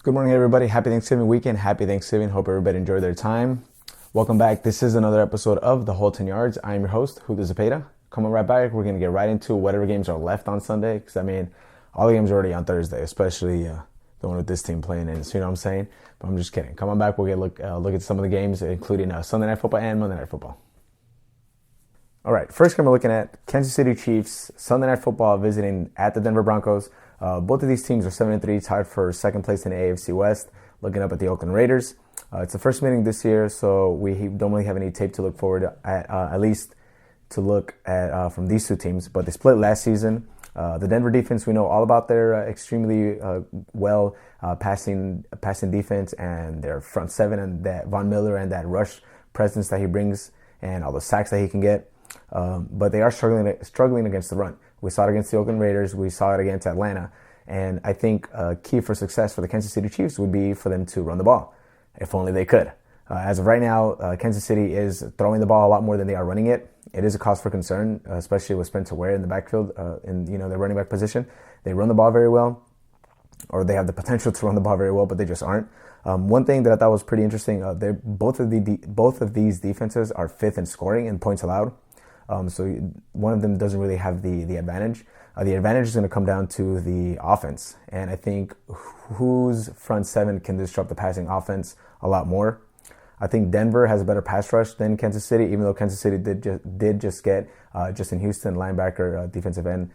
Good morning, everybody. Happy Thanksgiving weekend. Happy Thanksgiving. Hope everybody enjoyed their time. Welcome back. This is another episode of The Whole 10 Yards. I'm your host, Julio Zepeda. Coming right back, we're going to get right into whatever games are left on Sunday. Because, all the games are already on Thursday, especially the one with this team playing in. So, you know what I'm saying? But I'm just kidding. Coming back, we'll get look at some of the games, including Sunday Night Football and Monday Night Football. All right, first game we're looking at Kansas City Chiefs, Sunday Night Football visiting at the Denver Broncos. Both of these teams are 7-3, tied for second place in the AFC West, looking up at the Oakland Raiders. It's the first meeting this year, so we don't really have any tape to look forward at least to look at from these two teams. But they split last season. The Denver defense, we know all about their extremely well passing defense and their front seven and that Von Miller and that rush presence that he brings and all the sacks that he can get. But they are struggling against the run. We saw it against the Oakland Raiders. We saw it against Atlanta. And I think key for success for the Kansas City Chiefs would be for them to run the ball, if only they could. As of right now, Kansas City is throwing the ball a lot more than they are running it. It is a cause for concern, especially with Spencer Ware in the backfield, in their running back position. They run the ball very well, or they have the potential to run the ball very well, but they just aren't. One thing that I thought was pretty interesting, both of these defenses are fifth in scoring and points allowed. So one of them doesn't really have the advantage. The advantage is going to come down to the offense. And I think whose front seven can disrupt the passing offense a lot more. I think Denver has a better pass rush than Kansas City, even though Kansas City did just get Justin Houston, linebacker, defensive end,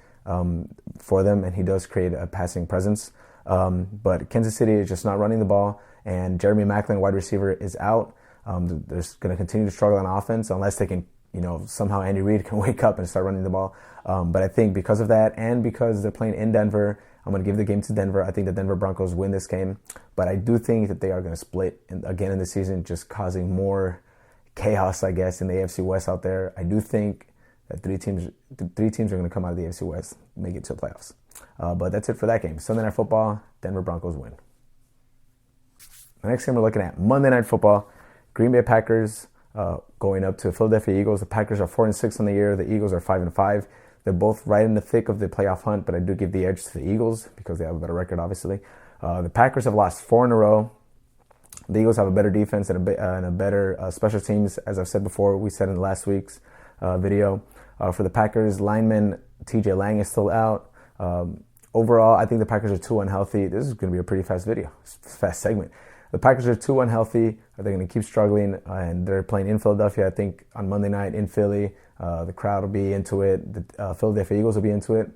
for them. And he does create a passing presence. But Kansas City is just not running the ball. And Jeremy Maclin, wide receiver, is out. They're going to continue to struggle on offense unless they can somehow Andy Reid can wake up and start running the ball. But I think because of that and because they're playing in Denver, I'm going to give the game to Denver. I think the Denver Broncos win this game. But I do think that they are going to split again in the season, just causing more chaos, I guess, in the AFC West out there. I do think that three teams are going to come out of the AFC West, make it to the playoffs. But that's it for that game. Sunday Night Football, Denver Broncos win. The next game we're looking at, Monday Night Football, Green Bay Packers going up to Philadelphia Eagles. The Packers are 4-6 on the year. The Eagles are 5-5. They're both right in the thick of the playoff hunt, but I do give the edge to the Eagles because they have a better record, obviously. The Packers have lost 4 in a row. The Eagles have a better defense and a better special teams, as I've said before. We said in last week's video. For the Packers, lineman TJ Lang is still out. Overall, I think the Packers are too unhealthy. This is going to be a pretty fast segment. The Packers are too unhealthy. They're going to keep struggling, and they're playing in Philadelphia. I think on Monday night in Philly, the crowd will be into it. The Philadelphia Eagles will be into it.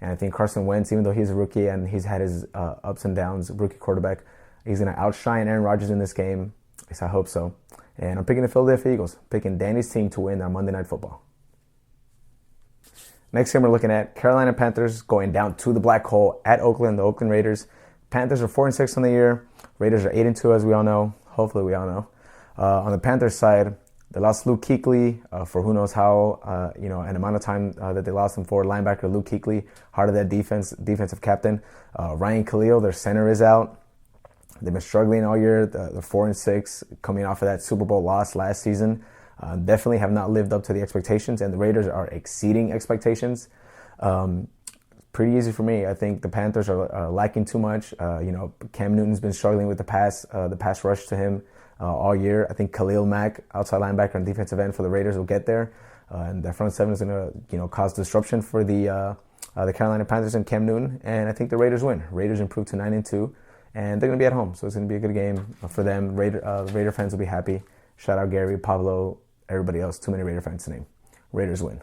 And I think Carson Wentz, even though he's a rookie and he's had his ups and downs, rookie quarterback, he's going to outshine Aaron Rodgers in this game. At least I hope so. And I'm picking the Philadelphia Eagles, picking Danny's team to win on Monday Night Football. Next game we're looking at, Carolina Panthers going down to the black hole at Oakland, the Oakland Raiders. Panthers are 4-6 on the year. Raiders are 8-2, as we all know. Hopefully, we all know. On the Panthers side, they lost Luke Kuechly for who knows how, an amount of time that they lost him for. Linebacker Luke Kuechly, heart of that defensive captain. Ryan Khalil, their center, is out. They've been struggling all year. They're 4-6, coming off of that Super Bowl loss last season. Definitely have not lived up to the expectations, and the Raiders are exceeding expectations. Pretty easy for me. I think the Panthers are lacking too much. Cam Newton's been struggling with the pass rush to him all year. I think Khalil Mack, outside linebacker and defensive end for the Raiders, will get there, and their front seven is going to cause disruption for the Carolina Panthers and Cam Newton. And I think the Raiders win. Raiders improve to 9-2, and they're going to be at home, so it's going to be a good game for them. Raider fans will be happy. Shout out Gary, Pablo, everybody else. Too many Raider fans to name. Raiders win.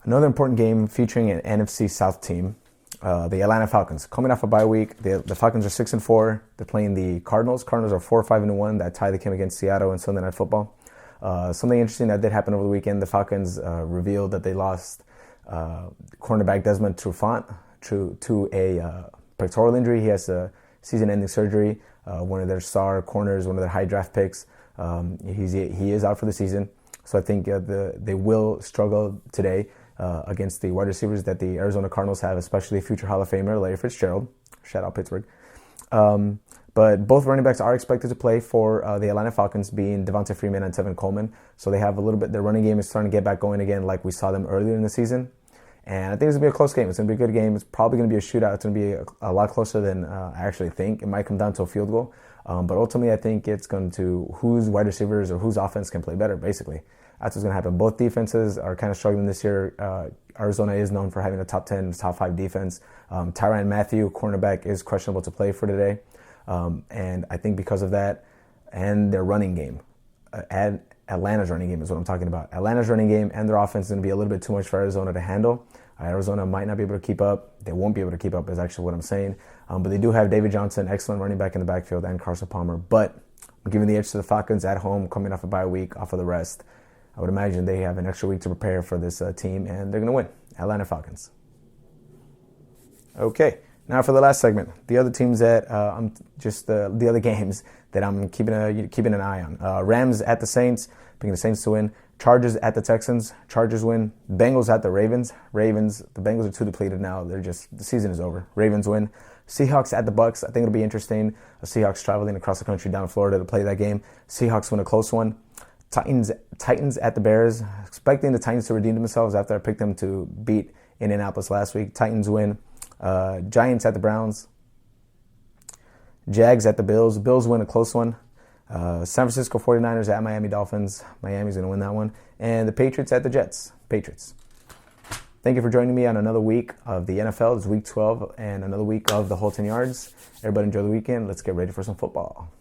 Another important game featuring an NFC South team, the Atlanta Falcons. Coming off a bye week, the Falcons are 6-4. They're playing the Cardinals. Cardinals are 4-5-1. That tie they came against Seattle in Sunday Night Football. Something interesting that did happen over the weekend, the Falcons revealed that they lost cornerback Desmond Trufant to a pectoral injury. He has a season-ending surgery. One of their star corners, one of their high draft picks. He is out for the season. So I think they will struggle today against the wide receivers that the Arizona Cardinals have, especially future Hall of Famer Larry Fitzgerald. Shout out Pittsburgh. But both running backs are expected to play for the Atlanta Falcons, being Devonta Freeman and Tevin Coleman. So they have a little bit, their running game is starting to get back going again like we saw them earlier in the season. And I think it's going to be a close game. It's going to be a good game. It's probably going to be a shootout. It's going to be a lot closer than I actually think. It might come down to a field goal. But ultimately, I think it's going to whose wide receivers or whose offense can play better, basically. That's what's going to happen. Both defenses are kind of struggling this year. Arizona is known for having a top 10, top 5 defense. Tyrann Mathieu, cornerback, is questionable to play for today. And I think because of that and their running game, Atlanta's running game is what I'm talking about. Atlanta's running game and their offense is going to be a little bit too much for Arizona to handle. Arizona might not be able to keep up. They won't be able to keep up is actually what I'm saying. But they do have David Johnson, excellent running back in the backfield, and Carson Palmer. But I'm giving the edge to the Falcons at home, coming off a bye week, off of the rest. I would imagine they have an extra week to prepare for this team, and they're going to win. Atlanta Falcons. Okay, now for the last segment, the other teams that I'm just the other games that I'm keeping an eye on. Rams at the Saints, picking the Saints to win. Chargers at the Texans. Chargers win. Bengals at the Ravens. The Bengals are too depleted now. The season is over. Ravens win. Seahawks at the Bucks. I think it'll be interesting. The Seahawks traveling across the country down to Florida to play that game. Seahawks win a close one. Titans at the Bears. Expecting the Titans to redeem themselves after I picked them to beat Indianapolis last week. Titans win. Giants at the Browns. Jags at the Bills. Bills win a close one. San Francisco 49ers at Miami Dolphins. Miami's going to win that one. And the Patriots at the Jets. Patriots. Thank you for joining me on another week of the NFL. It's week 12 and another week of the whole 10 yards. Everybody enjoy the weekend. Let's get ready for some football.